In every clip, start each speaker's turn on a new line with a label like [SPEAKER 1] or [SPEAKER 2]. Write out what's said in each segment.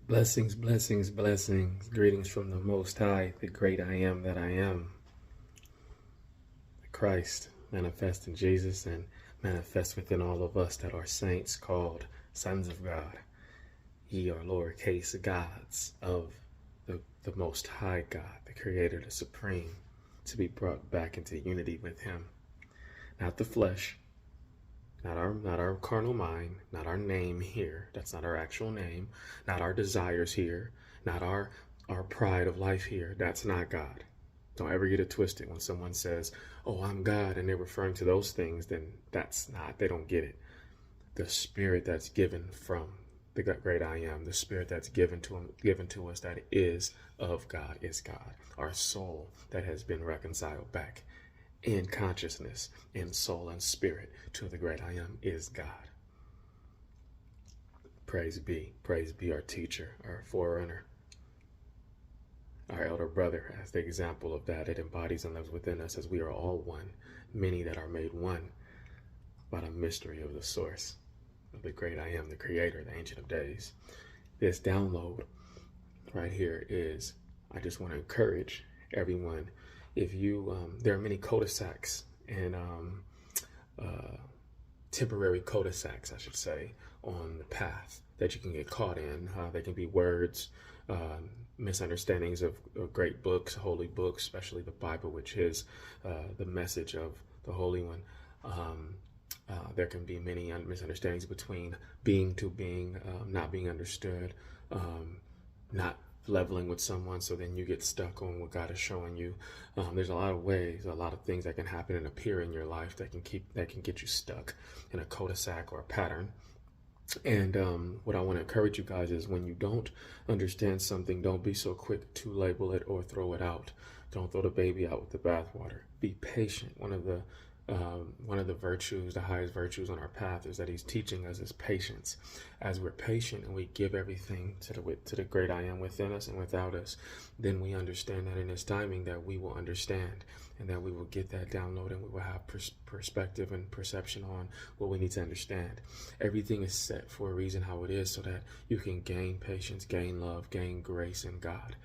[SPEAKER 1] Blessings, blessings, blessings. Greetings from the Most High, the great I am that I am. Christ manifest in Jesus and manifest within all of us that are saints called sons of God. Ye are lowercase gods of the Most High God, the Creator, the Supreme, to be brought back into unity with Him. Not the flesh, not our carnal mind, not our name here. That's not our actual name. Not our desires here. Not our pride of life here. That's not God. Don't ever get it twisted. When someone says, "Oh, I'm God," and they're referring to those things, then that's not. They don't get it. The spirit that's given from the great I am, the spirit that's given to us that is of God, is God. Our soul that has been reconciled back in consciousness, in soul and spirit to the great I am is God. Praise be our teacher, our forerunner, our elder brother, as the example of that. It embodies and lives within us as we are all one, many that are made one by the mystery of the source of the great I am, the creator, the ancient of days. This download right here is, I just want to encourage everyone, if you, there are many cul-de-sacs and temporary cul-de-sacs, I should say, on the path that you can get caught in. They can be words, misunderstandings of great books, holy books, especially the Bible, which is the message of the Holy One. There can be many misunderstandings between being to being, not being understood, not leveling with someone, so then you get stuck on what God is showing you. There's a lot of ways, a lot of things that can happen and appear in your life that can get you stuck in a cul-de-sac or a pattern. And what I want to encourage you guys is, when you don't understand something, don't be so quick to label it or throw it out. Don't throw the baby out with the bathwater. Be patient. One of the virtues, the highest virtues on our path, is that He's teaching us is patience. As we're patient and we give everything to the great I am within us and without us, then we understand that in His timing that we will understand, and that we will get that download, and we will have perspective and perception on what we need to understand. Everything is set for a reason how it is, so that you can gain patience, gain love, gain grace in God.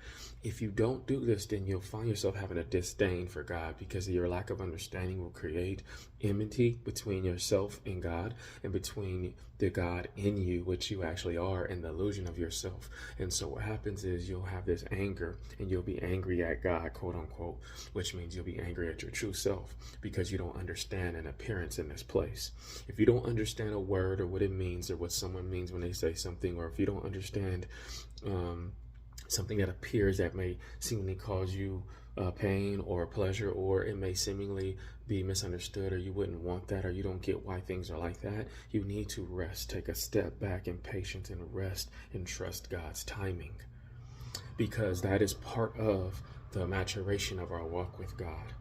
[SPEAKER 1] If you don't do this, then you'll find yourself having a disdain for God, because your lack of understanding will create enmity between yourself and God, and between the God in you, which you actually are, and the illusion of yourself. And so what happens is you'll have this anger, and you'll be angry at God, quote unquote, which means you'll be angry at your true self, because you don't understand an appearance in this place. If you don't understand a word, or what it means, or what someone means when they say something, or if you don't understand something that appears that may seemingly cause you pain or pleasure, or it may seemingly be misunderstood, or you wouldn't want that, or you don't get why things are like that, you need to rest, take a step back in patience, and rest and trust God's timing, because that is part of the maturation of our walk with God.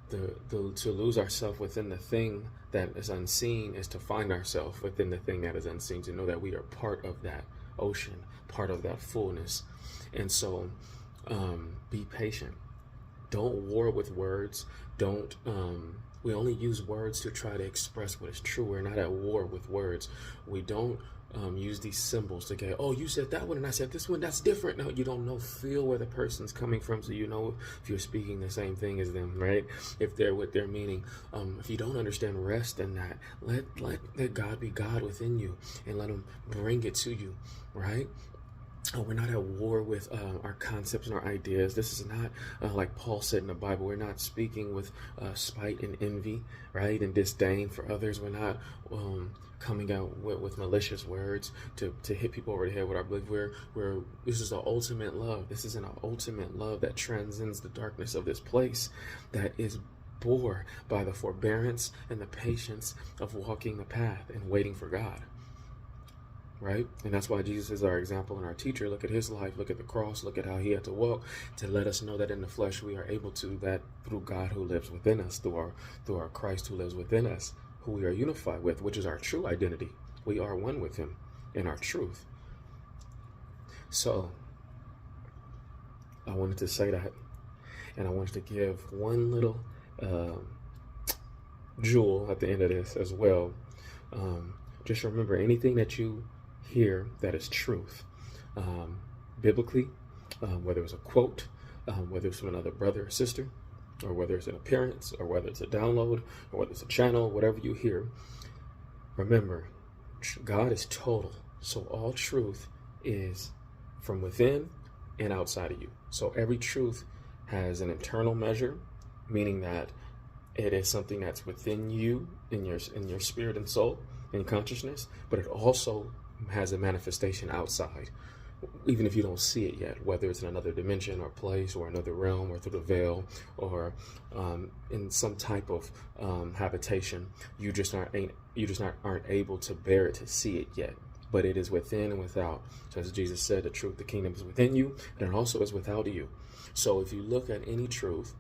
[SPEAKER 1] To lose ourselves within the thing that is unseen is to find ourselves within the thing that is unseen, to know that we are part of that ocean, part of that fullness. And so be patient. Don't war with words. Don't we only use words to try to express what is true. We're not at war with words. We don't use these symbols to go, "Oh, you said that one and I said this one, that's different." No, you don't know, feel where the person's coming from, so you know if you're speaking the same thing as them, right? If they're what they're meaning. If you don't understand, rest in that. Let God be God within you, and let Him bring it to you, right? We're not at war with our concepts and our ideas. This is not like Paul said in the Bible. We're not speaking with spite and envy, right, and disdain for others. We're not coming out with malicious words to hit people over the head with our belief. This is the ultimate love. This is an ultimate love that transcends the darkness of this place, that is bore by the forbearance and the patience of walking the path and waiting for God. Right? And that's why Jesus is our example and our teacher. Look at His life, look at the cross, look at how He had to walk to let us know that in the flesh we are able to, that through God who lives within us, through our Christ who lives within us, who we are unified with, which is our true identity. We are one with Him in our truth. So I wanted to say that, and I wanted to give one little jewel at the end of this as well. Just remember, anything that you hear that is truth, biblically, whether it's a quote, whether it's from another brother or sister, or whether it's an appearance, or whether it's a download, or whether it's a channel, whatever you hear, remember, God is total. So all truth is from within and outside of you. So every truth has an internal measure, meaning that it is something that's within you, in your spirit and soul and consciousness, but it also has a manifestation outside, even if you don't see it yet, whether it's in another dimension or place or another realm or through the veil or in some type of habitation. You just aren't able to bear it, to see it yet. But it is within and without. So as Jesus said, the truth, the kingdom is within you, and it also is without you. So if you look at any truth,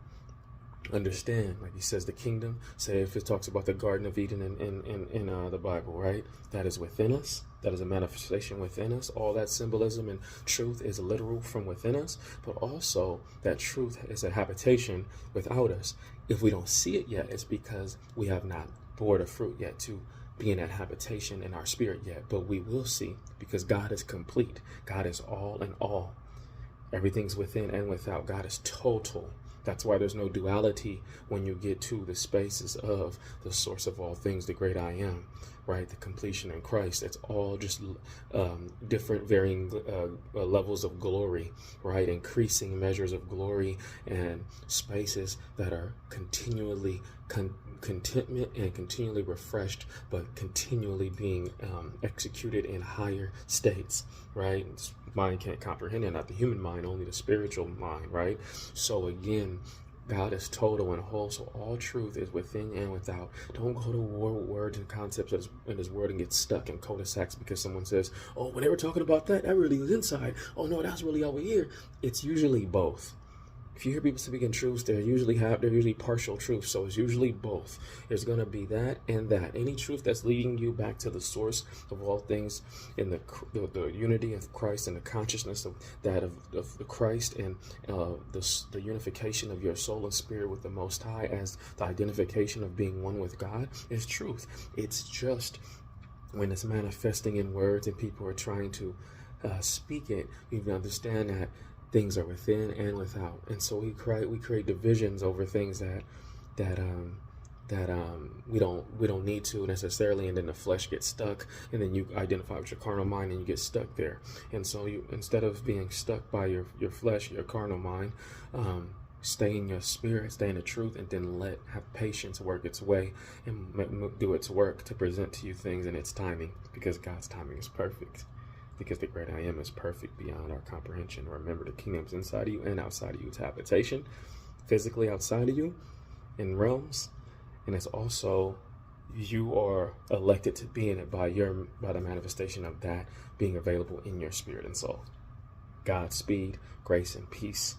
[SPEAKER 1] understand, like he says, the kingdom, say if it talks about the Garden of Eden in the Bible, right? That is within us. That is a manifestation within us. All that symbolism and truth is literal from within us, but also that truth is a habitation without us. If we don't see it yet, it's because we have not bore the fruit yet to be in that habitation in our spirit yet, but we will see, because God is complete. God is all in all. Everything's within and without. God is total. That's why there's no duality when you get to the spaces of the source of all things, the great I am, right? The completion in Christ. It's all just different varying levels of glory, right? Increasing measures of glory and spaces that are continually contentment and continually refreshed, but continually being executed in higher states, right? Mind can't comprehend it, not the human mind, only the spiritual mind, right? So again, God is total and whole, so all truth is within and without. Don't go to war with words and concepts in His word and get stuck in cul-de-sacs because someone says, oh, when they were talking about that really was inside. Oh no, that's really over here. It's usually both. If you hear people speaking truths, they're usually partial truths. So it's usually both. There's going to be that and that. Any truth that's leading you back to the source of all things, in the unity of Christ and the consciousness of that of the Christ, and the unification of your soul and spirit with the Most High as the identification of being one with God, is truth. It's just when it's manifesting in words and people are trying to speak it, you understand that things are within and without, and so we create divisions over things that we don't need to necessarily, and then the flesh gets stuck, and then you identify with your carnal mind and you get stuck there. And so you, instead of being stuck by your flesh, your carnal mind, stay in your spirit, stay in the truth, and then have patience work its way and do its work to present to you things in its timing, because God's timing is perfect. Because the great I am is perfect beyond our comprehension. Remember, the kingdom's inside of you and outside of you. It's habitation, physically outside of you, in realms, and it's also, you are elected to be in it by the manifestation of that being available in your spirit and soul. Godspeed, grace and peace.